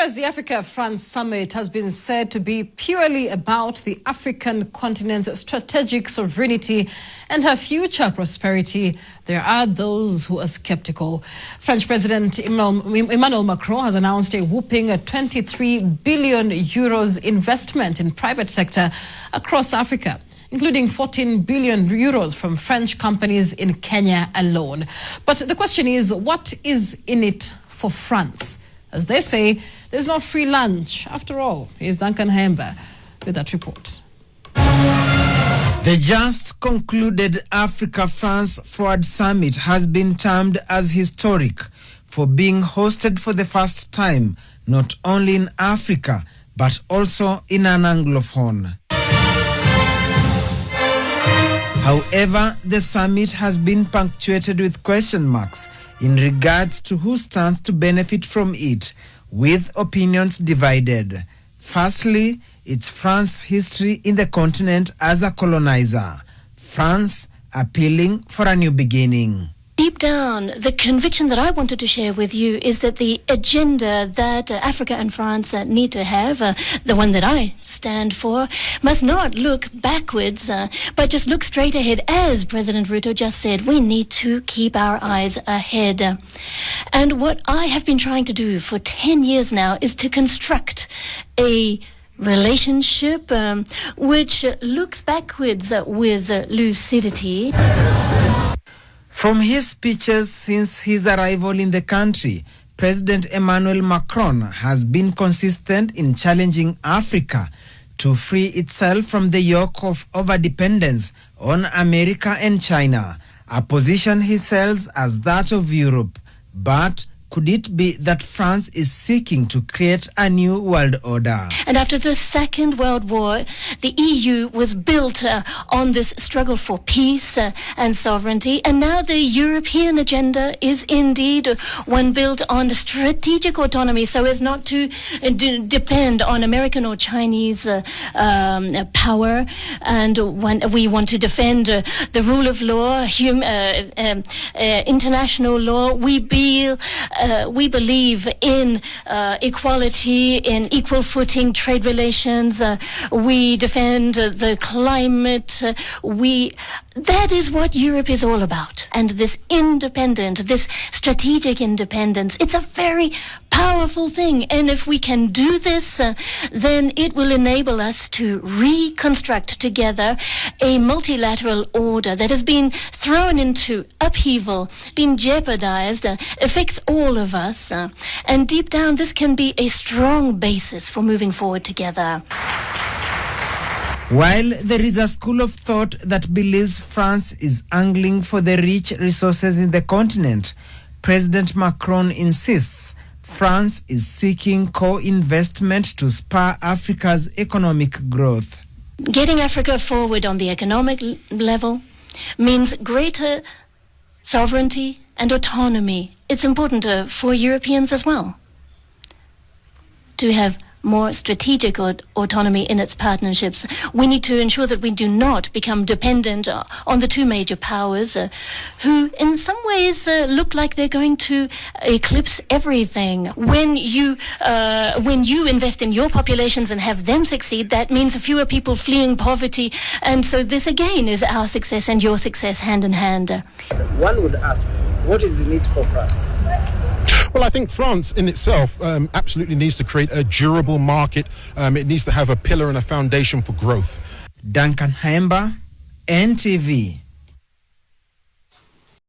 Whereas the Africa-France summit has been said to be purely about the African continent's strategic sovereignty and her future prosperity, there are those who are skeptical. French President Emmanuel Macron has announced a whopping 23 billion euros investment in private sector across Africa, including 14 billion euros from French companies in Kenya alone. But the question is, what is in it for France? As they say, there's no free lunch. After all, here's Duncan Hemba with that report. The just concluded Africa-France Forward Summit has been termed as historic for being hosted for the first time, not only in Africa, but also in an Anglophone. However, the summit has been punctuated with question marks in regards to who stands to benefit from it, with opinions divided. Firstly, it's France's history in the continent as a colonizer. France appealing for a new beginning. Deep down, the conviction that I wanted to share with you is that the agenda that Africa and France need to have, the one that I stand for, must not look backwards, but just look straight ahead. As President Ruto just said, we need to keep our eyes ahead. And what I have been trying to do for 10 years now is to construct a relationship which looks backwards with lucidity. From his speeches since his arrival in the country, President Emmanuel Macron has been consistent in challenging Africa to free itself from the yoke of overdependence on America and China, a position he sells as that of Europe. But could it be that France is seeking to create a new world order? And after the Second World War, the EU was built on this struggle for peace and sovereignty. And now the European agenda is indeed one built on strategic autonomy so as not to depend on American or Chinese power. And when we want to defend the rule of law, international law, we believe in equality, in equal footing trade relations. We defend the climate. That is what Europe is all about. And this this strategic independence, it's a very powerful thing. And if we can do this, then it will enable us to reconstruct together a multilateral order that has been thrown into upheaval, been jeopardized, affects all of us. And deep down, this can be a strong basis for moving forward together. While there is a school of thought that believes France is angling for the rich resources in the continent, President Macron insists France is seeking co-investment to spur Africa's economic growth. Getting Africa forward on the economic level means greater sovereignty and autonomy. It's important for Europeans as well to have more strategic autonomy in its partnerships. We need to ensure that we do not become dependent on the two major powers who in some ways look like they're going to eclipse everything. When you invest in your populations and have them succeed, that means fewer people fleeing poverty. And so this again is our success and your success hand in hand. One would ask, what is in it for France? Well, I think France in itself absolutely needs to create a durable market. It needs to have a pillar and a foundation for growth. Duncan Hemba, NTV.